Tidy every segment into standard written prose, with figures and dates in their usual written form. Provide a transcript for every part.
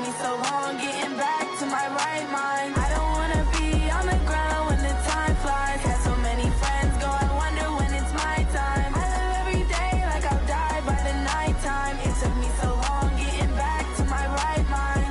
me so long getting back to my right mind. I don't wanna be on the ground when the time flies. Had so many friends go, I wonder when it's my time. I live every day like I'll die by the nighttime. It took me so long getting back to my right mind.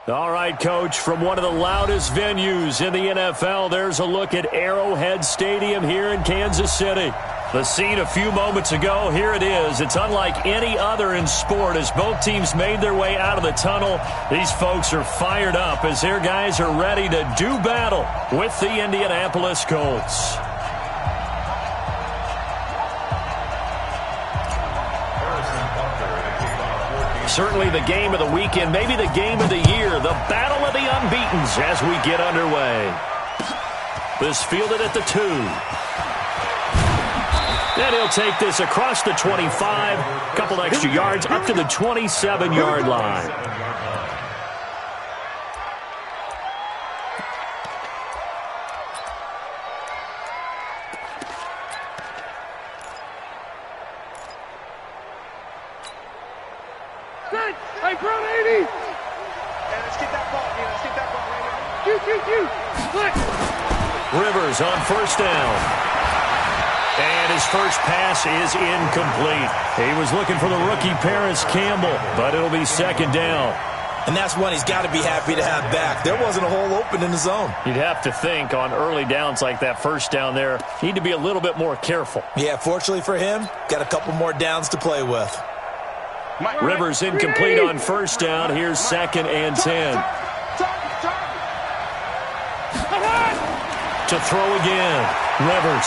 All right, Coach, from one of the loudest venues in the NFL, there's a look at Arrowhead Stadium here in Kansas City. The scene a few moments ago, here it is. It's unlike any other in sport as both teams made their way out of the tunnel. These folks are fired up as their guys are ready to do battle with the Indianapolis Colts. Certainly the game of the weekend, maybe the game of the year, the battle of the unbeatens as we get underway. This fielded at the 2. And he'll take this across the 25, a couple extra yards up to the 27-yard line. Hey, Brown 80! Yeah, let's get that ball. Yeah, let's get that ball right here. Rivers on first down. And his first pass is incomplete. He was looking for the rookie Paris Campbell, but it'll be second down. And that's one he's got to be happy to have back. There wasn't a hole open in the zone. You'd have to think on early downs like that first down there, need to be a little bit more careful. Yeah, fortunately for him, got a couple more downs to play with. Rivers incomplete on first down. Here's 2nd and 10. To throw again. Rivers.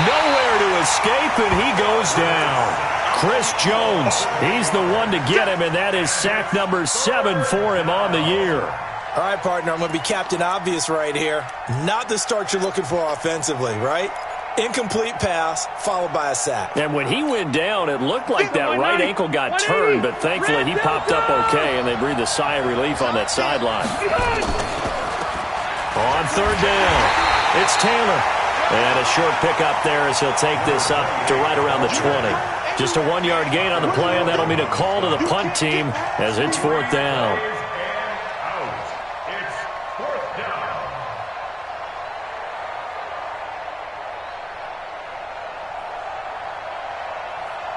Nowhere to escape, and he goes down. Chris Jones, he's the one to get him, and that is sack number 7 for him on the year. All right, partner, I'm going to be Captain Obvious right here. Not the start you're looking for offensively, right? Incomplete pass, followed by a sack. And when he went down, it looked like that right ankle got turned, but thankfully he popped up okay, and they breathed a sigh of relief on that sideline. On third down, it's Taylor. And a short pickup there as he'll take this up to right around the 20. Just a 1-yard gain on the play, and that'll mean a call to the punt team as it's 4th down.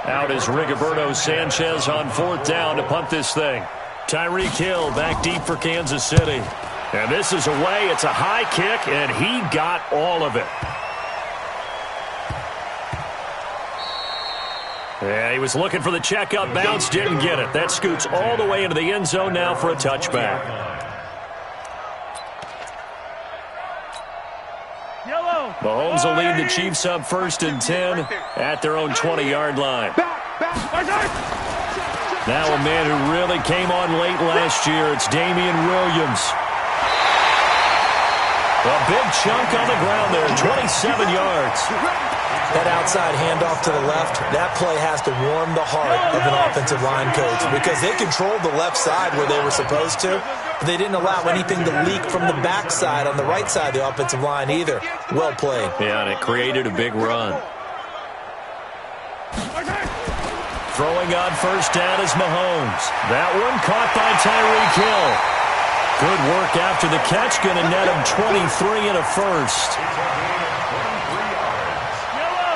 Out is Rigoberto Sanchez on 4th down to punt this thing. Tyreek Hill back deep for Kansas City. And this is away. It's a high kick, and he got all of it. Yeah, he was looking for the checkup bounce, didn't get it. That scoots all the way into the end zone now for a touchback. Mahomes will lead the Chiefs up 1st and 10 at their own 20-yard line. Now a man who really came on late last year, it's Damian Williams. A big chunk on the ground there, 27 yards. That outside handoff to the left, that play has to warm the heart of an offensive line coach because they controlled the left side where they were supposed to, but they didn't allow anything to leak from the backside on the right side of the offensive line either. Well played. Yeah, and it created a big run. Throwing on first down is Mahomes. That one caught by Tyreek Hill. Good work after the catch, going to net him 23 and a first.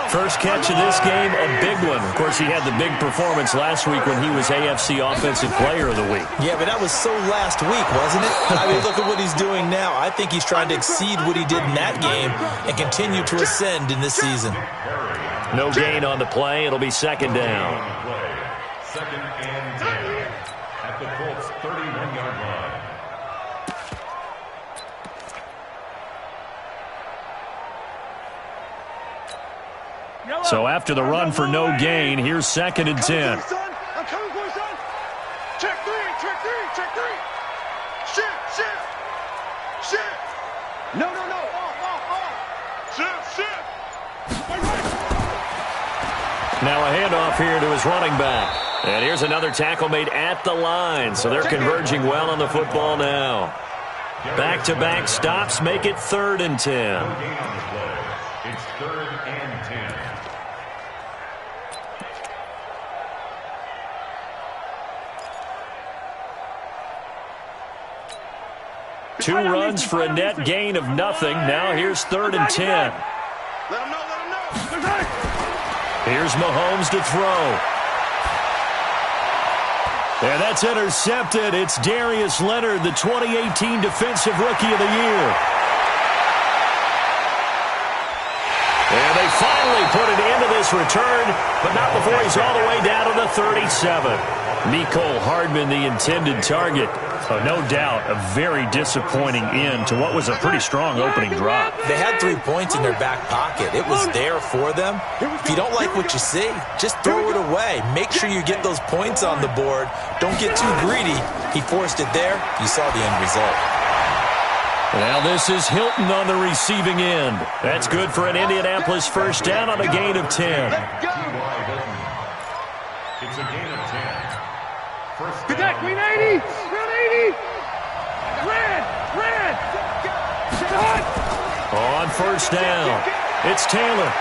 First catch of this game, a big one. Of course, he had the big performance last week when he was AFC Offensive Player of the Week. Yeah, but that was so last week, wasn't it? I mean, look at what he's doing now. I think he's trying to exceed what he did in that game and continue to ascend in this season. No gain on the play. It'll be 2nd down. 2nd and 10 at the Colts' 31-yard line. So after the run for no gain, here's 2nd and 10. I'm coming for you, son. Check 3, check 3, check 3. Shift. No. Off. Shift. Now a handoff here to his running back. And here's another tackle made at the line. So they're converging well on the football now. Back-to-back stops make it 3rd and 10. It's 3rd and 10. Two runs for a net gain of nothing. Now here's 3rd and 10. Let him know, let him know. Here's Mahomes to throw. And that's intercepted. It's Darius Leonard, the 2018 Defensive Rookie of the Year. And they finally put an end to this return, but not before he's all the way down to the 37. Mecole Hardman, the intended target. So no doubt a very disappointing end to what was a pretty strong opening drop. They had 3 points in their back pocket. It was there for them. If you don't like what you see, just throw it away. Make sure you get those points on the board. Don't get too greedy. He forced it there. You saw the end result. Now this is Hilton on the receiving end. That's good for an Indianapolis first down on a gain of 10. It's a gain of 10. First Good down. night, Green 80. Green 80. Red. On first down, it's Taylor.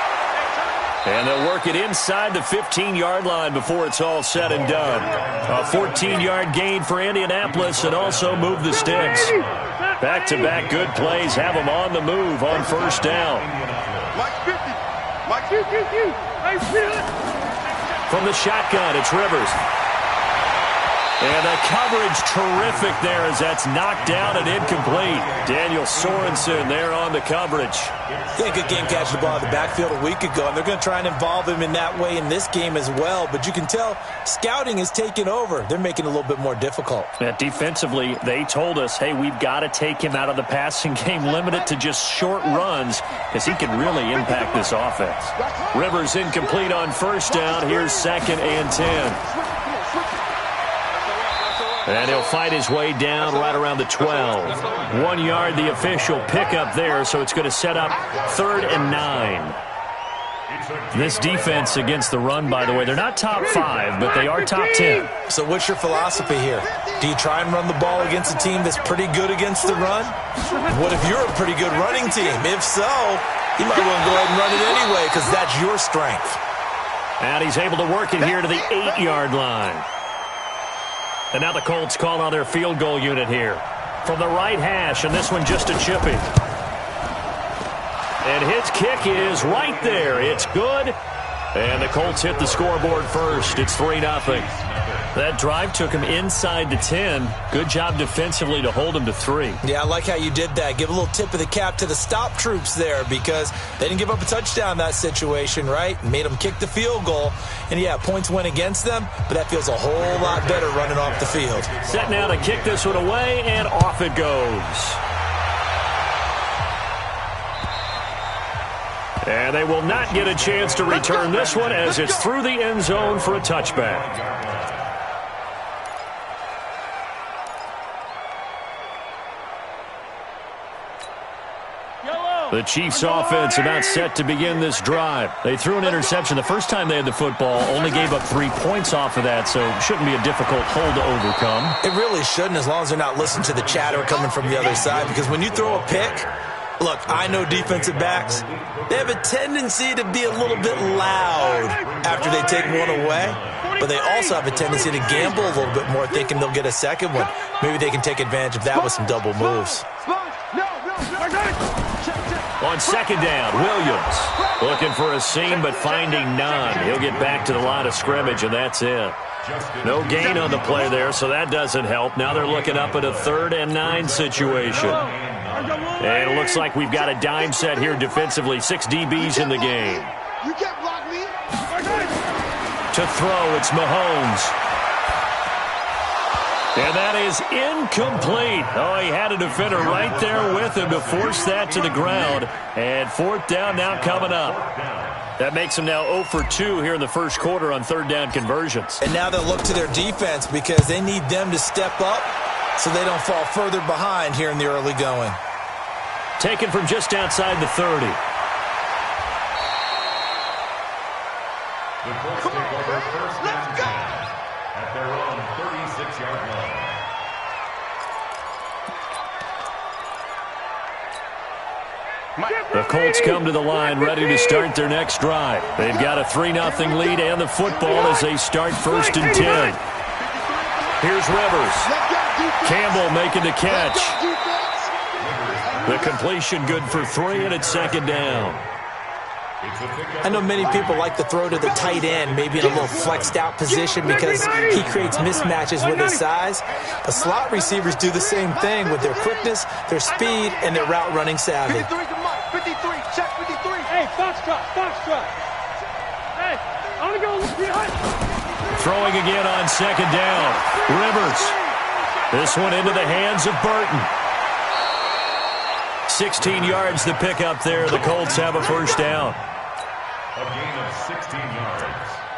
And they'll work it inside the 15-yard line before it's all said and done. A 14-yard gain for Indianapolis and also move the sticks. Back-to-back good plays have them on the move on first down. Mike 50. Mike 50. I feel it. From the shotgun, it's Rivers. And the coverage terrific there as that's knocked down and incomplete. Daniel Sorensen there on the coverage. He had a good game catching the ball in the backfield a week ago, and they're going to try and involve him in that way in this game as well. But you can tell scouting is taking over. They're making it a little bit more difficult. Defensively, they told us, hey, we've got to take him out of the passing game, limit it to just short runs because he can really impact this offense. Rivers incomplete on first down. Here's 2nd and 10. And he'll fight his way down right around the 12. 1 yard, the official pickup there, so it's going to set up 3rd and 9. This defense against the run, by the way, they're not top 5, but they are top 10. So what's your philosophy here? Do you try and run the ball against a team that's pretty good against the run? What if you're a pretty good running team? If so, you might want to go ahead and run it anyway because that's your strength. And he's able to work it here to the 8-yard line. And now the Colts call on their field goal unit here. From the right hash, and this one just a chippy. And his kick is right there. It's good. And the Colts hit the scoreboard first. It's 3-0. That drive took him inside the 10. Good job defensively to hold him to 3. Yeah, I like how you did that. Give a little tip of the cap to the stop troops there because they didn't give up a touchdown in that situation, right? Made them kick the field goal. And, yeah, points went against them, but that feels a whole lot better running off the field. Set now to kick this one away, and off it goes. And they will not get a chance to return this one as it's through the end zone for a touchback. The Chiefs offense about set to begin this drive. They threw an interception the first time they had the football, only gave up 3 points off of that, so shouldn't be a difficult hole to overcome. It really shouldn't as long as they're not listening to the chatter coming from the other side because when you throw a pick, look, I know defensive backs, they have a tendency to be a little bit loud after they take one away, but they also have a tendency to gamble a little bit more thinking they'll get a second one. Maybe they can take advantage of that with some double moves. On second down, Williams looking for a seam but finding none. He'll get back to the line of scrimmage, and that's it. No gain on the play there, so that doesn't help. Now they're looking up at a 3rd and 9 situation. And it looks like we've got a dime set here defensively. 6 DBs in the game. You can't block me. To throw, it's Mahomes. And that is incomplete. Oh, he had a defender right there with him to force that to the ground. And 4th down now coming up. That makes them now 0 for 2 here in the first quarter on 3rd down conversions. And now they'll look to their defense because they need them to step up so they don't fall further behind here in the early going. Taken from just outside the 30. The Colts take over first and 10 at their own 36-yard line. The Colts come to the line ready to start their next drive. They've got a 3-0 lead and the football as they start 1st and 10. Here's Rivers. Campbell making the catch. The completion good for 3, and it's 2nd down. I know many people like to throw to the tight end, maybe in a little flexed out position because he creates mismatches with his size. But slot receivers do the same thing with their quickness, their speed, and their route running savvy. 53 to Mike. 53. Check 53. Hey, foxtrot, foxtrot. Hey, I'm going to go behind. Throwing again on 2nd down. Rivers. This one into the hands of Burton. 16 yards to pick up there. The Colts have a 1st down. A gain of 16 yards.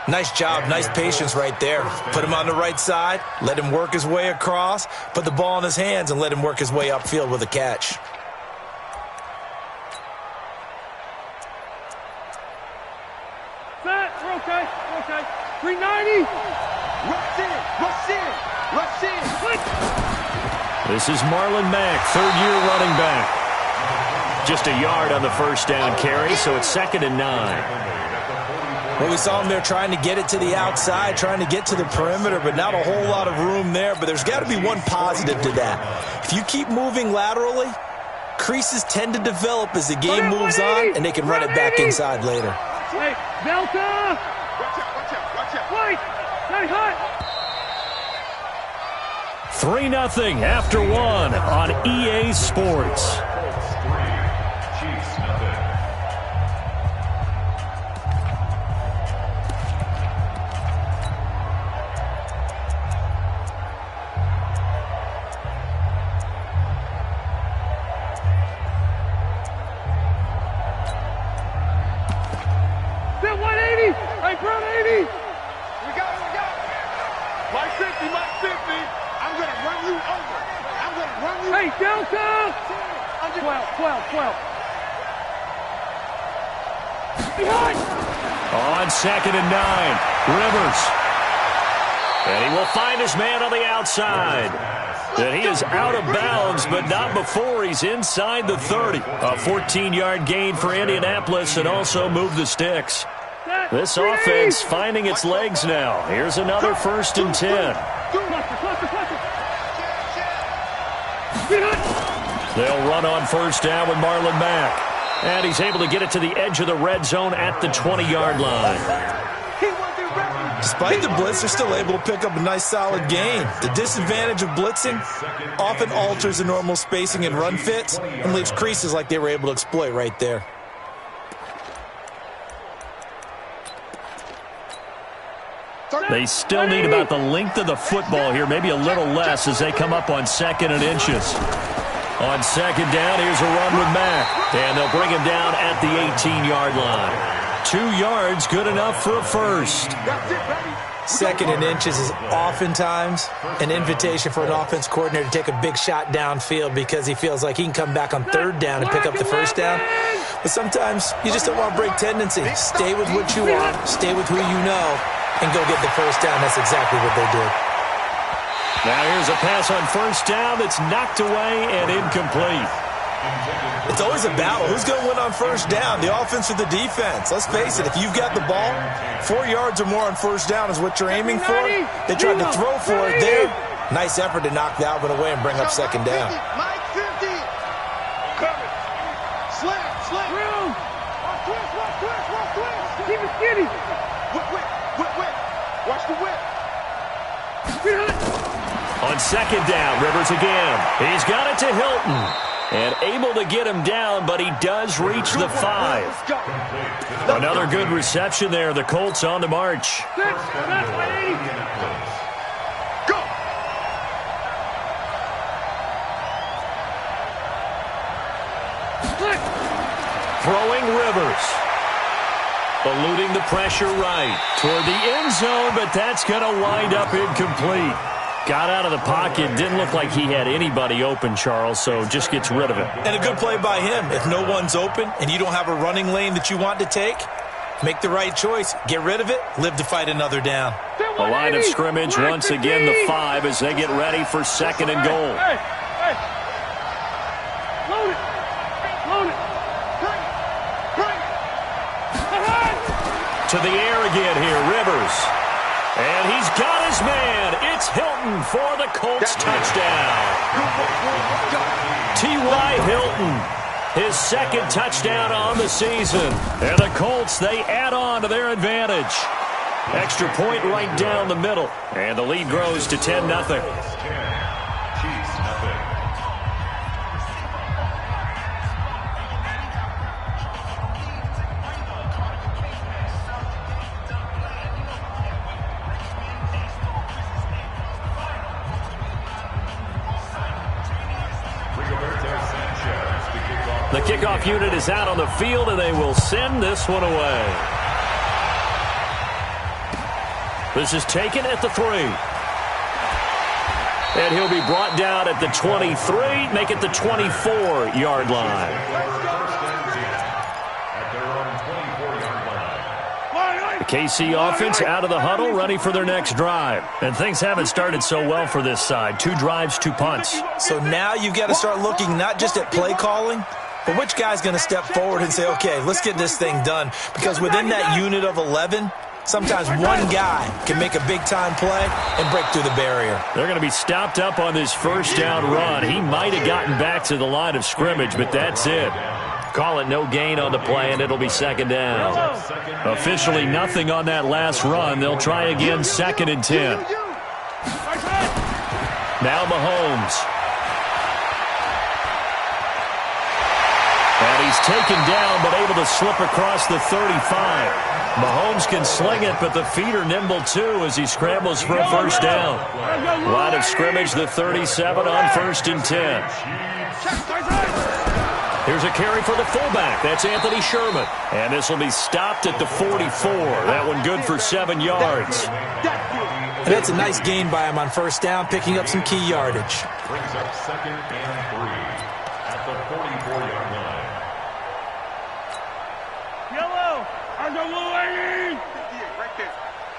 Nice job, nice patience right there. Put him on the right side, let him work his way across, put the ball in his hands, and let him work his way upfield with a catch. Set, we're okay, we're okay. 390. Rush in. This is Marlon Mack, 3rd-year running back. Just a yard on the 1st down carry, so it's 2nd and 9. Well, we saw him there trying to get it to the outside, trying to get to the perimeter, but not a whole lot of room there. But there's got to be one positive to that. If you keep moving laterally, creases tend to develop as the game moves on, and they can run it back inside later. Hey, Delta! Watch out. Wait! Stay hot! 3-0 after 1 on EA Sports. Colts 3, Chiefs nothing. Set 180! Hey, Brother 80! We got it. Mike 50. I'm going to run you over. Hey, Delta! 12. Behind! On 2nd and 9, Rivers. And he will find his man on the outside. And he is out of bounds, but not before he's inside the 30. A 14-yard gain for Indianapolis and also move the sticks. This offense finding its legs now. Here's another 1st and 10. They'll run on 1st down with Marlon Mack. And he's able to get it to the edge of the red zone at the 20-yard line. Despite the blitz, they're still able to pick up a nice solid gain. The disadvantage of blitzing often alters the normal spacing and run fits and leaves creases like they were able to exploit right there. They still need about the length of the football here, maybe a little less as they come up on 2nd and inches. On 2nd down, here's a run with Mack. And they'll bring him down at the 18-yard line. 2 yards, good enough for a 1st. 2nd and inches is oftentimes an invitation for an offense coordinator to take a big shot downfield because he feels like he can come back on 3rd down and pick up the 1st down. But sometimes you just don't want to break tendency. Stay with what you want, stay with who you know, and go get the 1st down. That's exactly what they did. Now here's a pass on 1st down that's knocked away and incomplete. It's always a battle. Who's going to win on 1st down, the offense or the defense? Let's face it, if you've got the ball, 4 yards or more on 1st down is what you're aiming for. They tried to throw for it there. Nice effort to knock that one away and bring up 2nd down. Mike 50. Cover. Slam. Room. Watch twist. Keep it skinny. Whip. Watch the whip. On 2nd down, Rivers again. He's got it to Hilton. And able to get him down, but he does reach the 5. Another good reception there. The Colts on the march. Go. Throwing Rivers. Eluding the pressure right toward the end zone, but that's going to wind up incomplete. Got out of the pocket. Didn't look like he had anybody open, Charles, so just gets rid of it. And a good play by him. If no one's open and you don't have a running lane that you want to take, Make the right choice. Get rid of it. Live to fight another down. The line of scrimmage, once again, the 5 as they get ready for 2nd and goal. Hey. Load it. To the air again here, Rivers. And he's got his man. It's Hilton for the Colts touchdown. T.Y. Hilton, his 2nd touchdown on the season. And the Colts, they add on to their advantage. Extra point right down the middle. And the lead grows to 10-0. The kickoff unit is out on the field, and they will send this one away. This is taken at the 3. And he'll be brought down at the 23, make it the 24-yard line. The KC offense out of the huddle, ready for their next drive. And things haven't started so well for this side. 2 drives, 2 punts. So now you've got to start looking not just at play calling, but which guy's going to step forward and say, okay, let's get this thing done. Because within that unit of 11, sometimes one guy can make a big-time play and break through the barrier. They're going to be stopped up on this 1st down run. He might have gotten back to the line of scrimmage, but that's it. Call it no gain on the play, and it'll be 2nd down. Officially nothing on that last run. They'll try again 2nd and 10. Now Mahomes. And he's taken down, but able to slip across the 35. Mahomes can sling it, but the feet are nimble, too, as he scrambles for a 1st down. Line of scrimmage, the 37 on 1st and 10. Here's a carry for the fullback. That's Anthony Sherman. And this will be stopped at the 44. That one good for 7 yards. And that's a nice gain by him on 1st down, picking up some key yardage. Brings up 2nd and 3 at the 44-yard line. Yellow. I go Louie. Right there.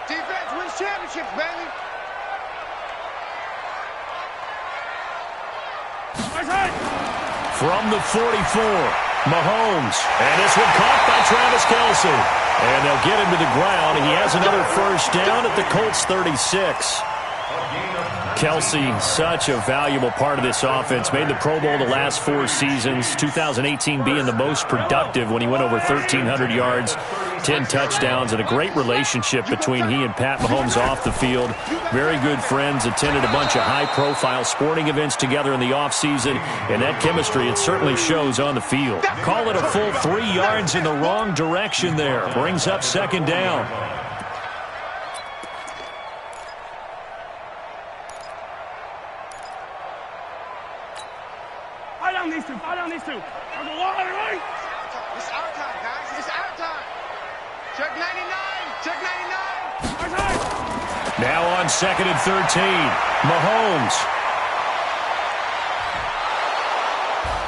Defense wins championships, baby. From the 44, Mahomes. And this one caught by Travis Kelce. And they'll get him to the ground. He has another 1st down at the Colts 36. Kelce, such a valuable part of this offense. Made the Pro Bowl the last 4 seasons. 2018 being the most productive when he went over 1,300 yards, 10 touchdowns, and a great relationship between he and Pat Mahomes off the field. Very good friends, attended a bunch of high-profile sporting events together in the offseason, and that chemistry, it certainly shows on the field. Call it a full 3 yards in the wrong direction there. Brings up 2nd down. These two. I'll go wide, right? It's our time, guys. It's our time. Check 99. Check 99. Now on 2nd and 13. Mahomes.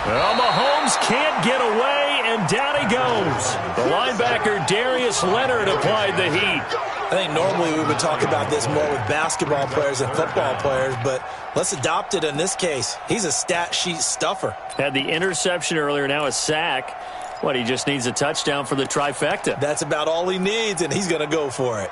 Well, Mahomes can't get away, and down he goes. The linebacker, Darius Leonard, applied the heat. I think normally we would talk about this more with basketball players and football players, but let's adopt it in this case. He's a stat sheet stuffer. Had the interception earlier, now a sack. What, he just needs a touchdown for the trifecta. That's about all he needs, and he's going to go for it.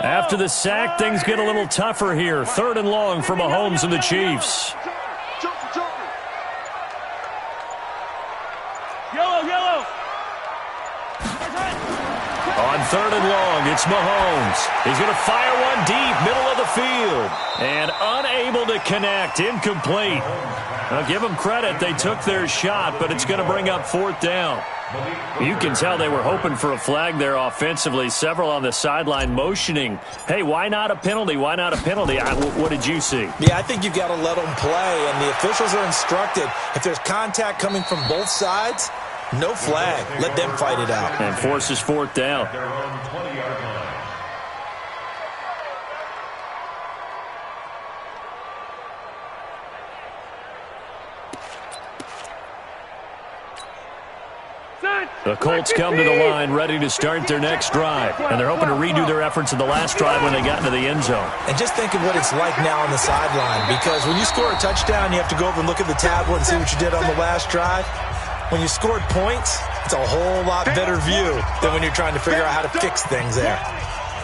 After the sack, things get a little tougher here. 3rd and long for Mahomes and the Chiefs. Yellow. On 3rd and long, it's Mahomes. He's going to fire one deep, middle of the field. And unable to connect, incomplete. Now, give them credit, they took their shot, but it's going to bring up 4th down. You can tell they were hoping for a flag there offensively. Several on the sideline motioning, hey, why not a penalty? Why not a penalty? What did you see? Yeah, I think you've got to let them play, and the officials are instructed. If there's contact coming from both sides, no flag. Let them fight it out. And forces 4th down. Their own 20-yard line. The Colts come to the line ready to start their next drive, and they're hoping to redo their efforts in the last drive when they got into the end zone. And just think of what it's like now on the sideline, because when you score a touchdown, you have to go over and look at the tablet and see what you did on the last drive. When you scored points, it's a whole lot better view than when you're trying to figure out how to fix things there.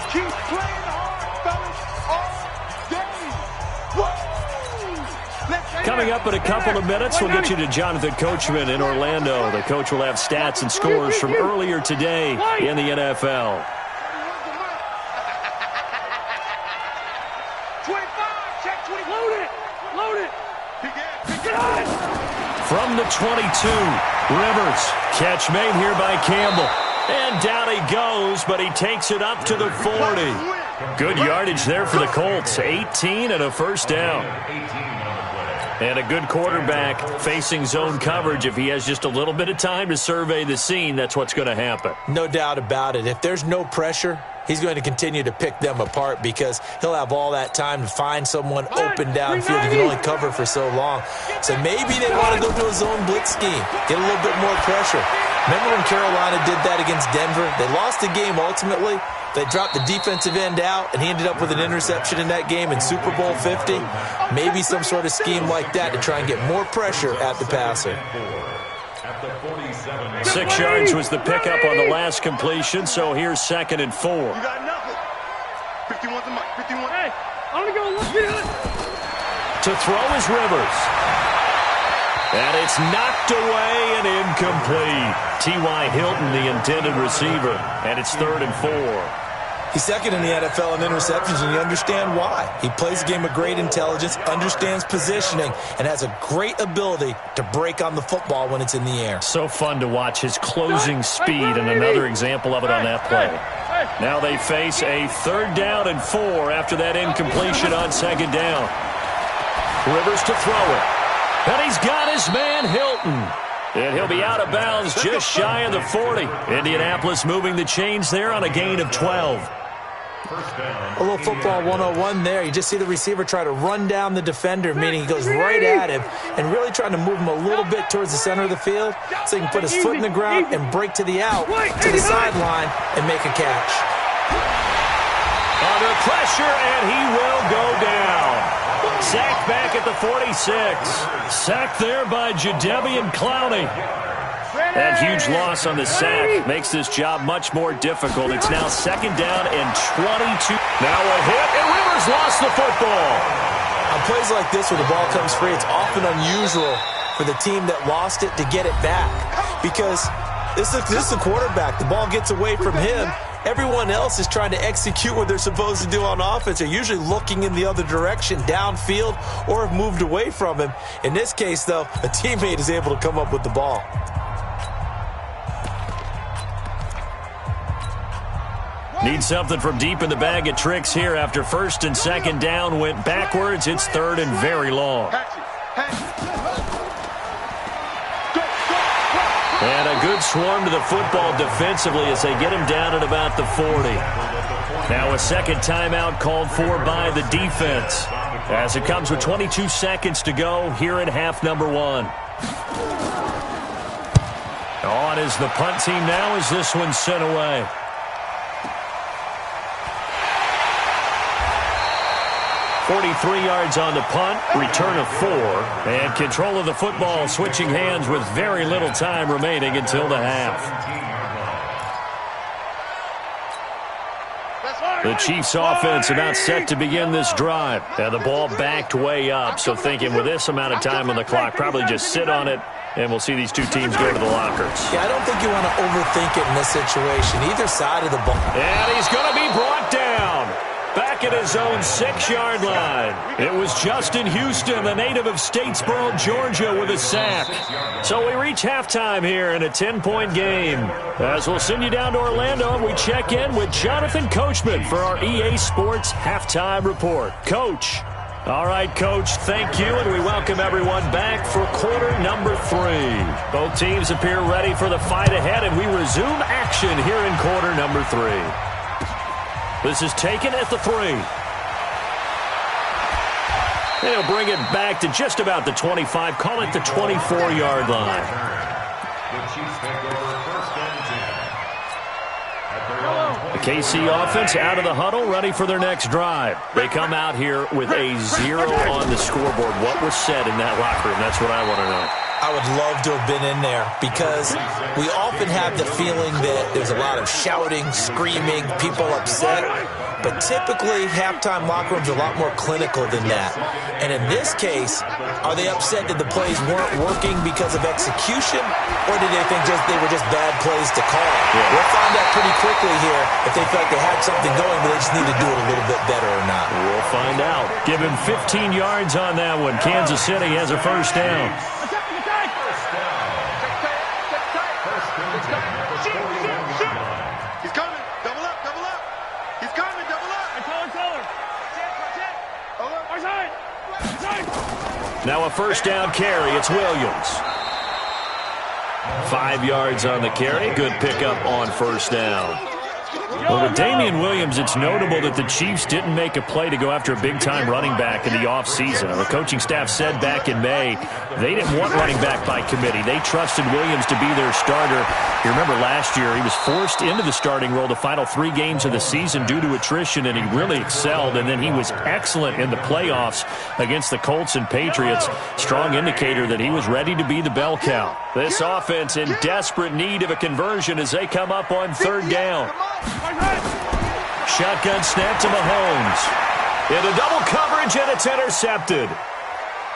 Keep playing hard, fellas, all day. Coming up in a couple of minutes, we'll get you to Jonathan Coachman in Orlando. The coach will have stats and scores from earlier today in the NFL. 25, check 20. Load it. From the 22, Rivers. Catch made here by Campbell. And down he goes, but he takes it up to the 40. Good yardage there for the Colts. 18 and a first down. And a good quarterback facing zone coverage. If he has just a little bit of time to survey the scene, that's what's going to happen. No doubt about it. If there's no pressure, he's going to continue to pick them apart because he'll have all that time to find someone open downfield. He can only cover for so long. So maybe they want to go to a zone blitz scheme, get a little bit more pressure. Remember when Carolina did that against Denver? They lost the game ultimately. They dropped the defensive end out, and he ended up with an interception in that game in Super Bowl 50. Maybe some sort of scheme like that to try and get more pressure at the passer. 6 yards was the pickup on the last completion, so here's 2nd and 4. You got nothing. 51's the mic. 51. Hey, I'm going to go look behind. To throw is Rivers. And it's knocked away and incomplete. T.Y. Hilton, the intended receiver. And it's 3rd and 4. He's second in the NFL in interceptions, and you understand why. He plays a game of great intelligence, understands positioning, and has a great ability to break on the football when it's in the air. So fun to watch his closing speed, and another example of it on that play. Now they face a 3rd down and 4 after that incompletion on 2nd down. Rivers to throw it. And he's got his man Hilton. And he'll be out of bounds just shy of the 40. Indianapolis moving the chains there on a gain of 12. A little football 101 there. You just see the receiver try to run down the defender, meaning he goes right at him and really trying to move him a little bit towards the center of the field so he can put his foot in the ground and break to the out, to the sideline, and make a catch. Under pressure, and he will go down. Sacked back at the 46. Sacked there by Jadeveon Clowney. That huge loss on the sack makes this job much more difficult. It's now 2nd down and 22. Now a hit, and Rivers lost the football. On plays like this where the ball comes free, it's often unusual for the team that lost it to get it back because this is the quarterback. The ball gets away from him. Everyone else is trying to execute what they're supposed to do on offense. They're usually looking in the other direction, downfield, or have moved away from him. In this case, though, a teammate is able to come up with the ball. Need something from deep in the bag of tricks here after 1st and 2nd down went backwards. It's 3rd and very long. And a good swarm to the football defensively as they get him down at about the 40. Now a 2nd timeout called for by the defense as it comes with 22 seconds to go here in half number 1. On is the punt team now as this one's sent away. .43 yards on the punt, return of 4, and control of the football switching hands with very little time remaining until the half. The Chiefs offense about set to begin this drive, and the ball backed way up, so thinking with this amount of time on the clock, probably just sit on it, and we'll see these two teams go to the lockers. Yeah, I don't think you want to overthink it in this situation, either side of the ball. And he's going to be brought down. Back at his own 6-yard line. It was Justin Houston, the native of Statesboro, Georgia, with a sack. So we reach halftime here in a 10-point game. As we'll send you down to Orlando, and we check in with Jonathan Coachman for our EA Sports Halftime Report. Coach. All right, Coach, thank you, and we welcome everyone back for quarter number 3. Both teams appear ready for the fight ahead, and we resume action here in quarter number 3. This is taken at the 3. And he'll bring it back to just about the 25. Call it the 24-yard line. The Chiefs take over 1st KC offense out of the huddle, ready for their next drive. They come out here with a 0 on the scoreboard. What was said in that locker room? That's what I want to know. I would love to have been in there because we often have the feeling that there's a lot of shouting, screaming, people upset. But typically, halftime locker rooms are a lot more clinical than that. And in this case, are they upset that the plays weren't working because of execution, or did they think they were just bad plays to call? Yeah. We'll find out pretty quickly here if they felt like they had something going, but they just need to do it a little bit better or not. We'll find out. Give him 15 yards on that one. Kansas City has a first down. He's coming. Double up. He's coming. Double up. Now a first down carry. It's Williams. 5 yards on the carry. Good pickup on first down. Well, with Damian Williams, it's notable that the Chiefs didn't make a play to go after a big-time running back in the offseason. The coaching staff said back in May they didn't want running back by committee. They trusted Williams to be their starter. You remember last year he was forced into the starting role the final 3 games of the season due to attrition, and he really excelled. And then he was excellent in the playoffs against the Colts and Patriots. Strong indicator that he was ready to be the bell cow. This offense in desperate need of a conversion as they come up on third down. Shotgun snap to Mahomes. Into double coverage, and it's intercepted.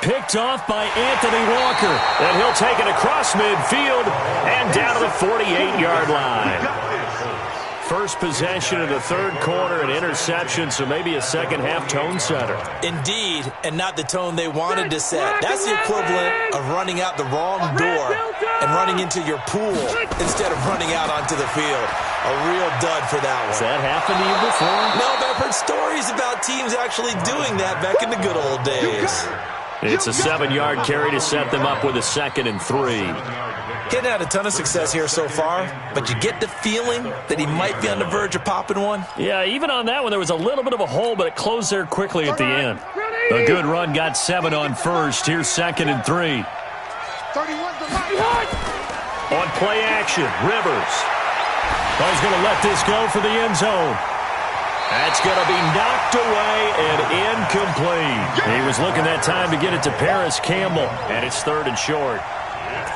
Picked off by Anthony Walker. And he'll take it across midfield and down to the 48-yard line. First possession of the third quarter, an interception, so maybe a second-half tone setter. Indeed, and not the tone they wanted to set. That's the equivalent of running out the wrong door and running into your pool instead of running out onto the field. A real dud for that one. Has that happened to you before? No, but I've heard stories about teams actually doing that back in the good old days. It's a 7-yard carry to set them up with a 2nd and 3. Hadn't had a ton of success here so far, but you get the feeling that he might be on the verge of popping one. Yeah, even on that one, there was a little bit of a hole, but it closed there quickly at the end. A good run got 7 on first. Here's 2nd and 3. On play action, Rivers. He's going to let this go for the end zone. That's going to be knocked away and incomplete. He was looking that time to get it to Paris Campbell, and it's 3rd and short.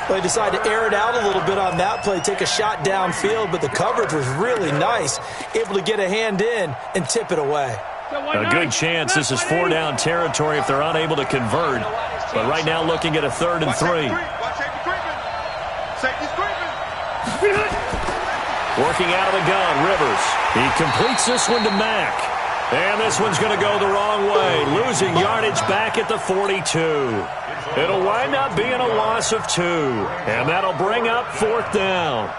They decided to air it out a little bit on that play, take a shot downfield, but the coverage was really nice, able to get a hand in and tip it away. A good chance this is 4-down territory if they're unable to convert. But right now looking at a 3rd and 3. Working out of the gun, Rivers. He completes this one to Mack. And this one's going to go the wrong way, losing yardage back at the 42. It'll wind up being a loss of 2. And that'll bring up 4th down.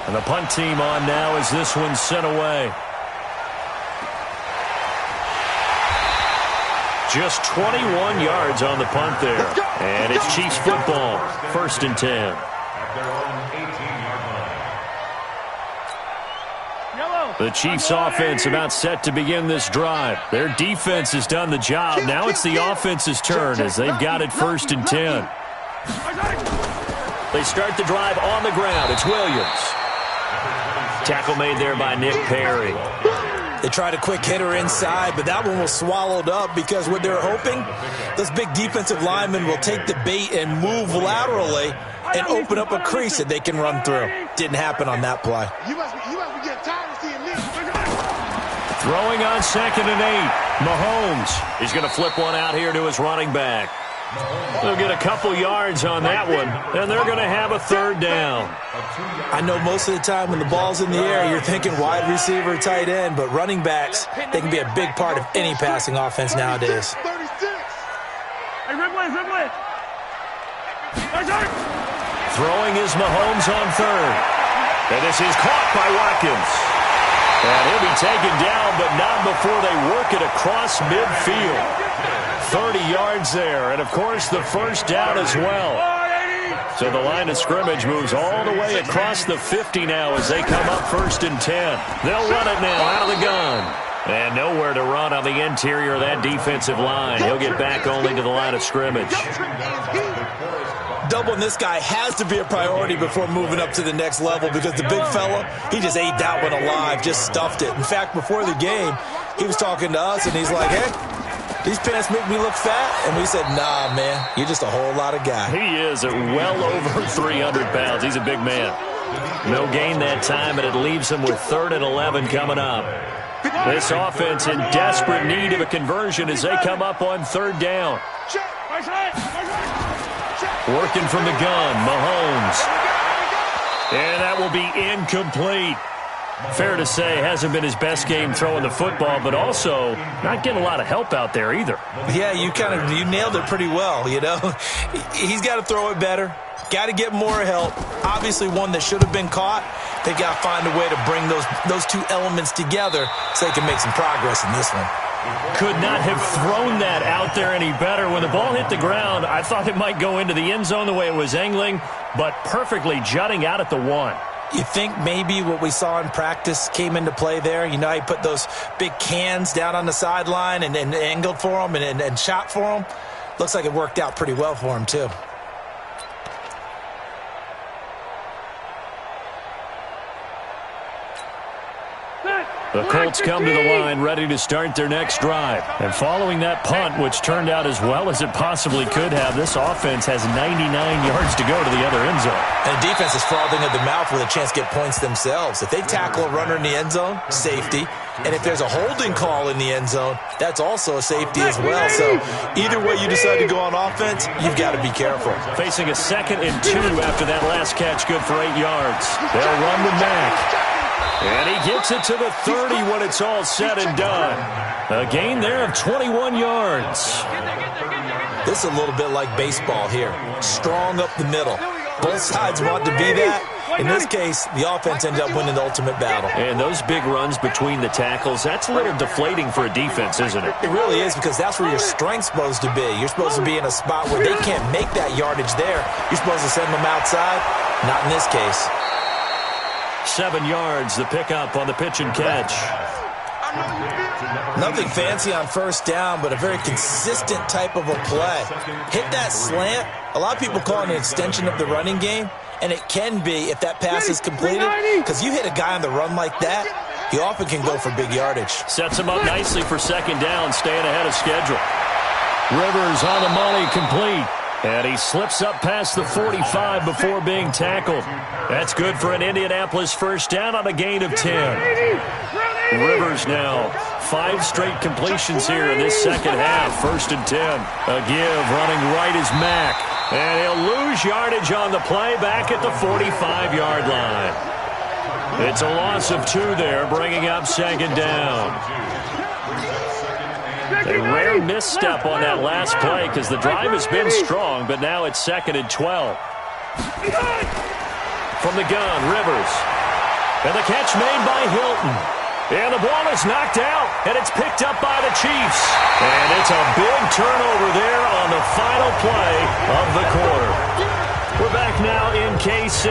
And the punt team on now as this one's sent away. Just 21 yards on the punt there. And it's Chiefs football. 1st and 10. The Chiefs offense about set to begin this drive. Their defense has done the job. Now it's the offense's turn as they've got it 1st and 10. They start the drive on the ground. It's Williams. Tackle made there by Nick Perry. They tried a quick hitter inside, but that one was swallowed up because what they're hoping, those big defensive linemen will take the bait and move laterally and open up a crease that they can run through. Didn't happen on that play. You must be getting tired of seeing me. Throwing on 2nd and 8. Mahomes is going to flip one out here to his running back. They'll get a couple yards on that one, and they're going to have a 3rd down. I know most of the time when the ball's in the air, you're thinking wide receiver, tight end, but running backs, they can be a big part of any passing offense nowadays. Throwing is Mahomes on 3rd. And this is caught by Watkins. And he'll be taken down, but not before they work it across midfield. 30 yards there, and of course the 1st down as well. So the line of scrimmage moves all the way across the 50 now as they come up 1st and 10. They'll run it now out of the gun. And nowhere to run on the interior of that defensive line. He'll get back only to the line of scrimmage. Doubling this guy has to be a priority before moving up to the next level because the big fella, he just ate that one alive, just stuffed it. In fact, before the game, he was talking to us, and he's like, hey, these pants make me look fat. And we said, nah, man, you're just a whole lot of guy. He is at well over 300 pounds. He's a big man. No gain that time, and it leaves him with 3rd and 11 coming up. This offense in desperate need of a conversion as they come up on 3rd down. Working from the gun, Mahomes. And that will be incomplete. Fair to say, hasn't been his best game throwing the football, but also not getting a lot of help out there either. Yeah, you nailed it pretty well, you know. He's got to throw it better. Got to get more help. Obviously one that should have been caught. They got to find a way to bring those two elements together so they can make some progress in this one. Could not have thrown that out there any better. When the ball hit the ground, I thought it might go into the end zone the way it was angling, but perfectly jutting out at the 1. You think maybe what we saw in practice came into play there? You know, he put those big cans down on the sideline and angled for him and shot for him. Looks like it worked out pretty well for him, too. The Colts come to the line ready to start their next drive. And following that punt, which turned out as well as it possibly could have, this offense has 99 yards to go to the other end zone. And the defense is frothing at the mouth with a chance to get points themselves. If they tackle a runner in the end zone, safety. And if there's a holding call in the end zone, that's also a safety as well. So either way you decide to go on offense, you've got to be careful. Facing a 2nd and 2 after that last catch, good for 8 yards. They'll run with Mack. And he gets it to the 30 when it's all said and done. A gain there of 21 yards. This is a little bit like baseball here. Strong up the middle. Both sides want to be that. In this case, the offense ended up winning the ultimate battle. And those big runs between the tackles, that's a little deflating for a defense, isn't it? It really is, because that's where your strength's supposed to be. You're supposed to be in a spot where they can't make that yardage there. You're supposed to send them outside. Not in this case. 7 yards, the pickup on the pitch and catch. Nothing fancy on 1st down, but a very consistent type of a play. Hit that slant. A lot of people call it an extension of the running game, and it can be if that pass is completed, because you hit a guy on the run like that, he often can go for big yardage. Sets him up nicely for 2nd down, staying ahead of schedule. Rivers on the money, complete. And he slips up past the 45 before being tackled. That's good for an Indianapolis 1st down on a gain of 10. Rivers now 5 straight completions here in this 2nd half. 1st and 10. A give, running right is Mack. And he'll lose yardage on the play back at the 45-yard line. It's a loss of 2 there, bringing up 2nd down. A rare misstep on that last play because the drive has been strong, but now it's 2nd and 12. From the gun, Rivers. And the catch made by Hilton. And the ball is knocked out, and it's picked up by the Chiefs. And it's a big turnover there on the final play of the quarter. We're back now in KC.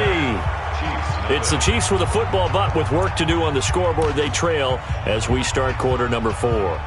It's the Chiefs with the football, but with work to do on the scoreboard, they trail as we start quarter number 4.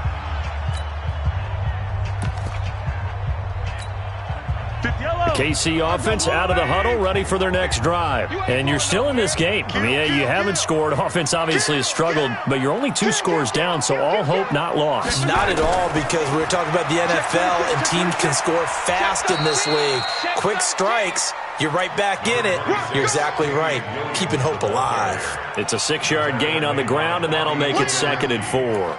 The KC offense out of the huddle, ready for their next drive. And you're still in this game. Yeah, you haven't scored. Offense obviously has struggled, but you're only 2 scores down, so all hope not lost. Not at all, because we're talking about the NFL, and teams can score fast in this league. Quick strikes, you're right back in it. You're exactly right. Keeping hope alive. It's a 6-yard gain on the ground, and that'll make it 2nd and 4.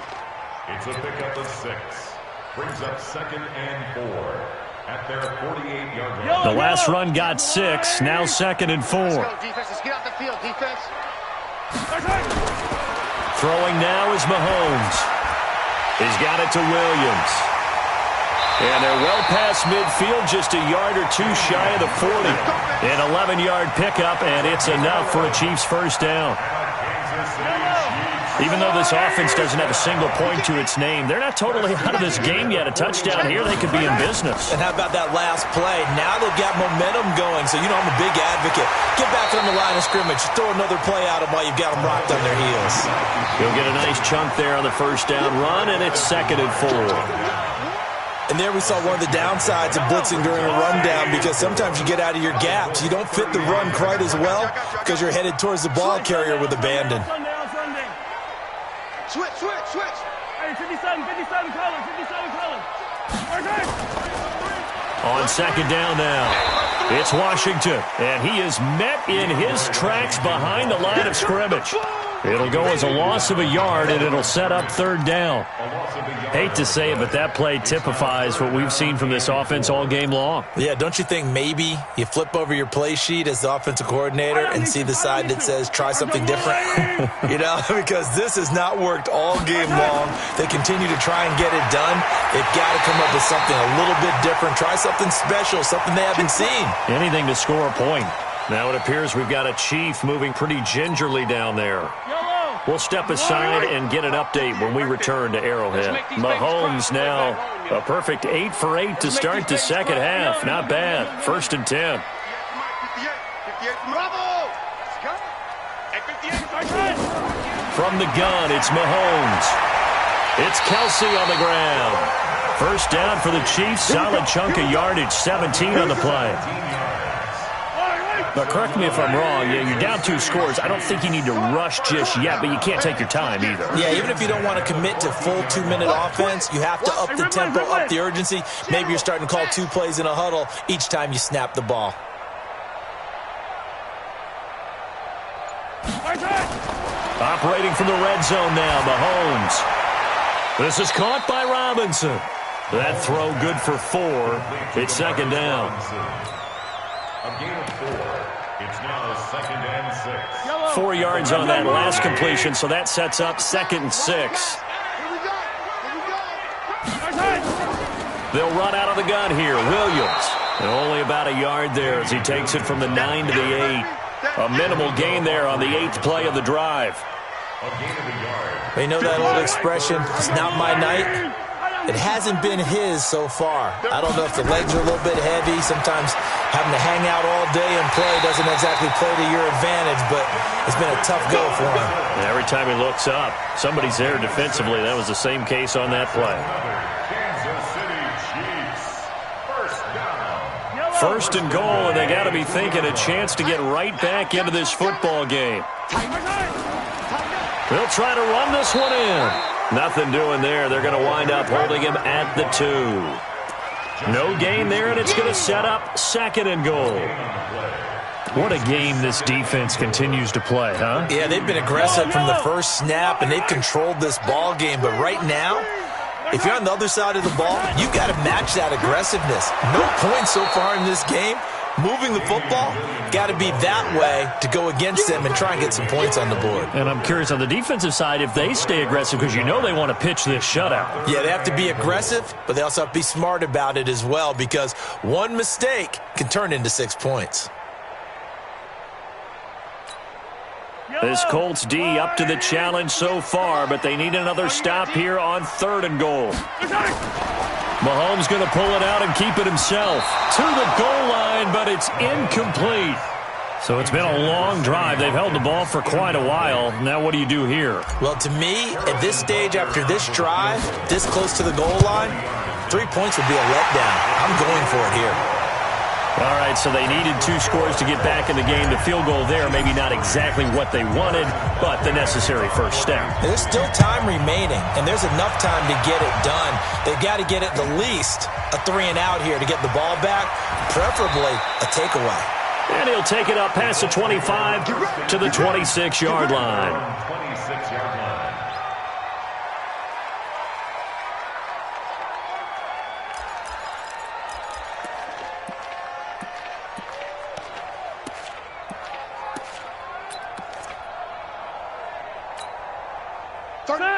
It's a pickup of 6. Brings up 2nd and 4. At their 48-yard line. The last run got 6, now 2nd and 4. Let's go, defense. Let's get out the field, defense. Throwing now is Mahomes. He's got it to Williams. And they're well past midfield, just a yard or 2 shy of the 40. An 11-yard pickup, and it's enough for a Chiefs 1st down. Even though this offense doesn't have a single point to its name, they're not totally out of this game yet. A touchdown here, they could be in business. And how about that last play? Now they've got momentum going, so you know I'm a big advocate. Get back on the line of scrimmage. Throw another play at them while you've got them rocked on their heels. He'll get a nice chunk there on the 1st down run, and it's 2nd and 4. And there we saw one of the downsides of blitzing during a rundown, because sometimes you get out of your gaps. You don't fit the run quite as well because you're headed towards the ball carrier with abandon. Switch. Hey, 57 colors. On second down now, it's Washington, and he is met in his tracks behind the line of scrimmage. It'll go as a loss of a yard, and it'll set up third down. Hate to say it, but that play typifies what we've seen from this offense all game long. Yeah, don't you think maybe you flip over your play sheet as the offensive coordinator and see the side that says try something different? You know, because this has not worked all game long. They continue to try and get it done. They've got to come up with something a little bit different. Try something special, something they haven't seen. Anything to score a point. Now it appears we've got a Chief moving pretty gingerly down there. We'll step aside and get an update when we return to Arrowhead. Mahomes now a perfect 8 for 8 to start the second half. Not bad. 1st and 10. From the gun, it's Mahomes. It's Kelsey on the ground. First down for the Chiefs. Solid chunk of yardage. 17 on the play. But correct me if I'm wrong, you're down 2 scores. I don't think you need to rush just yet, but you can't take your time either. Yeah, even if you don't want to commit to full 2-minute offense, you have to up the tempo, up the urgency. Maybe you're starting to call 2 plays in a huddle each time you snap the ball. Operating from the red zone now, Mahomes. This is caught by Robinson. That throw good for 4. It's second down. A gain of 4. It's now 2nd and 6. 4 yards on that last completion, so that sets up 2nd and 6. They'll run out of the gun here. Williams. And only about a yard there as he takes it from the 9 to the 8. A minimal gain there on the 8th play of the drive. A gain of a yard. You know that old expression, it's not my night? It hasn't been his so far. I don't know if the legs are a little bit heavy. Sometimes having to hang out all day and play doesn't exactly play to your advantage, but it's been a tough go for him. And every time he looks up, somebody's there defensively. That was the same case on that play. Kansas City Chiefs. First down. 1st and goal, and they got to be thinking a chance to get right back into this football game. They'll try to run this one in. Nothing doing there. They're going to wind up holding him at the 2. No gain there, and it's going to set up 2nd and goal. What a game this defense continues to play, huh? Yeah, they've been aggressive from the first snap, and they've controlled this ball game. But right now, if you're on the other side of the ball, you've got to match that aggressiveness. No points so far in this game. Moving the football, got to be that way to go against them and try and get some points on the board. And I'm curious on the defensive side if they stay aggressive, because you know they want to pitch this shutout. Yeah, they have to be aggressive, but they also have to be smart about it as well, because one mistake can turn into 6 points. This Colts D up to the challenge so far, but they need another stop here on 3rd and goal. Mahomes going to pull it out and keep it himself. To the goal line, but it's incomplete. So it's been a long drive. They've held the ball for quite a while. Now what do you do here? Well, to me, at this stage after this drive, this close to the goal line, 3 points would be a letdown. I'm going for it here. All right, so they needed 2 scores to get back in the game. The field goal there, maybe not exactly what they wanted, but the necessary first step. There's still time remaining, and there's enough time to get it done. They've got to get at the least a 3-and-out here to get the ball back, preferably a takeaway. And he'll take it up past the 25 to the 26-yard line. 26-yard line.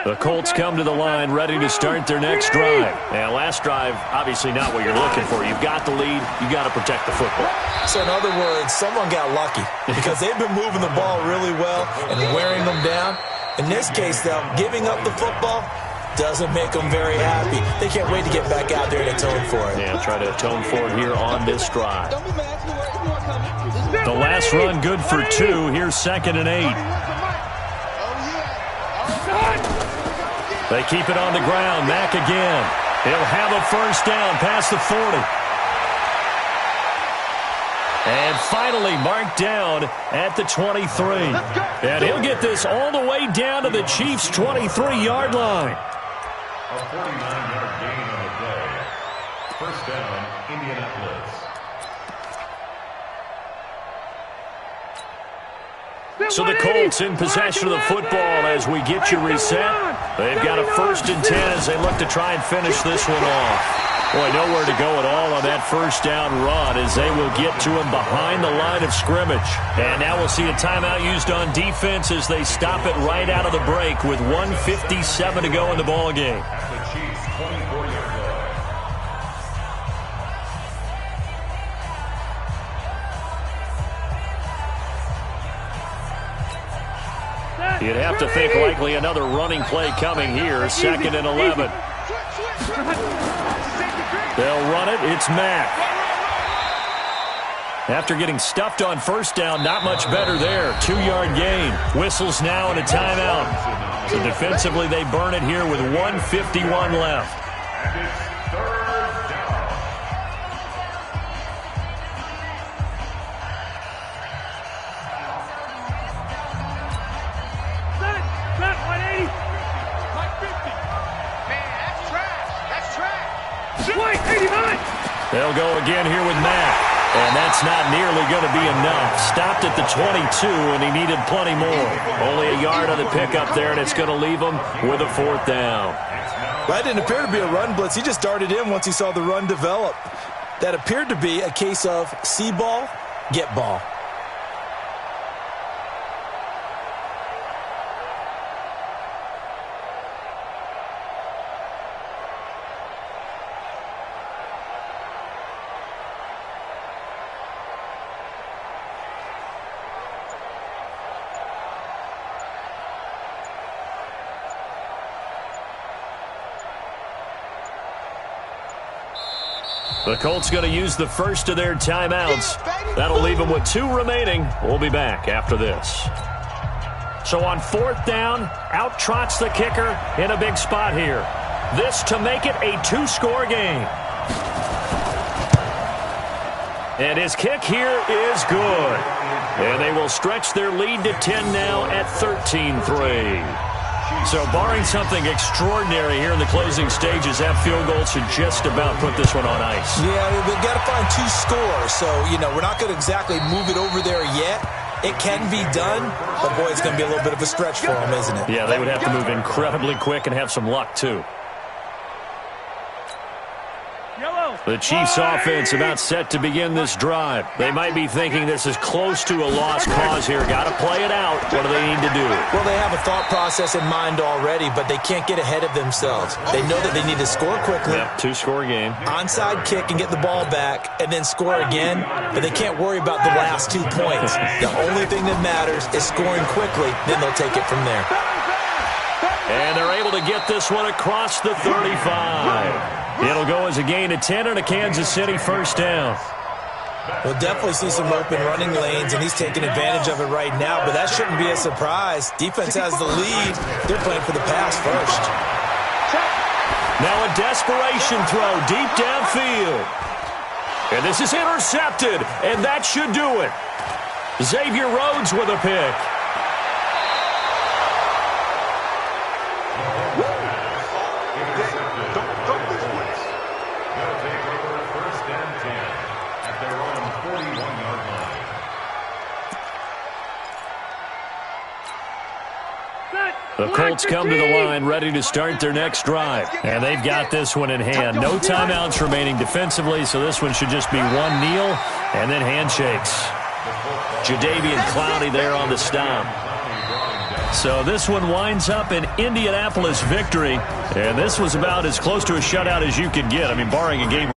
The Colts come to the line ready to start their next drive. And last drive, obviously not what you're looking for. You've got the lead. You've got to protect the football. So in other words, someone got lucky because they've been moving the ball really well and wearing them down. In this case, though, giving up the football doesn't make them very happy. They can't wait to get back out there and atone for it. Yeah, try to atone for it here on this drive. The last run good for 2. Here's 2nd and 8. They keep it on the ground. Mack again. He'll have a first down past the 40. And finally marked down at the 23. And he'll get this all the way down to the Chiefs' 23-yard line. A 49-yard gain on the play. First down, Indianapolis. So the Colts in possession of the football as we get you reset. They've got a 1st and 10 as they look to try and finish this one off. Boy, nowhere to go at all on that first down run as they will get to him behind the line of scrimmage. And now we'll see a timeout used on defense as they stop it right out of the break with 1:57 to go in the ballgame. At the Chiefs' 24-yard line. You'd have to think likely another running play coming here, 2nd and 11. They'll run it. It's Mack. After getting stuffed on first down, not much better there. 2-yard gain. Whistles now and a timeout. So defensively, they burn it here with 1:51 left. And it's 3rd down. Set, 180. Like 50. Man, that's trash. That's trash. White, 89. They'll go again here with Mack. And that's not nearly going to be enough. Stopped at the 22, and he needed plenty more. Only a yard on the pickup there, and it's going to leave him with a 4th down. Well, that didn't appear to be a run blitz. He just darted in once he saw the run develop. That appeared to be a case of see ball, get ball. The Colts going to use the first of their timeouts. That'll leave them with 2 remaining. We'll be back after this. So on 4th down, out trots the kicker in a big spot here. This to make it a 2-score game. And his kick here is good. And they will stretch their lead to 10 now at 13-3. So barring something extraordinary here in the closing stages, that field goal should just about put this one on ice. Yeah, we've got to find 2 scores. So, we're not going to exactly move it over there yet. It can be done, but, boy, it's going to be a little bit of a stretch for them, isn't it? Yeah, they would have to move incredibly quick and have some luck, too. The Chiefs offense about set to begin this drive. They might be thinking this is close to a lost cause here. Got to play it out. What do they need to do? Well, they have a thought process in mind already, but they can't get ahead of themselves. They know that they need to score quickly. Yep, 2-score game. Onside kick and get the ball back and then score again, but they can't worry about the last 2 points. The only thing that matters is scoring quickly, then they'll take it from there. And they're able to get this one across the 35. It'll go as a gain of 10 and a Kansas City first down. We'll definitely see some open running lanes, and he's taking advantage of it right now, but that shouldn't be a surprise. Defense has the lead. They're playing for the pass first. Now a desperation throw deep downfield. And this is intercepted, and that should do it. Xavier Rhodes with a pick. The Colts come to the line ready to start their next drive. And they've got this one in hand. No timeouts remaining defensively, so this one should just be one kneel and then handshakes. Jadeveon Clowney there on the stop. So this one winds up an Indianapolis victory. And this was about as close to a shutout as you could get. I mean, barring a game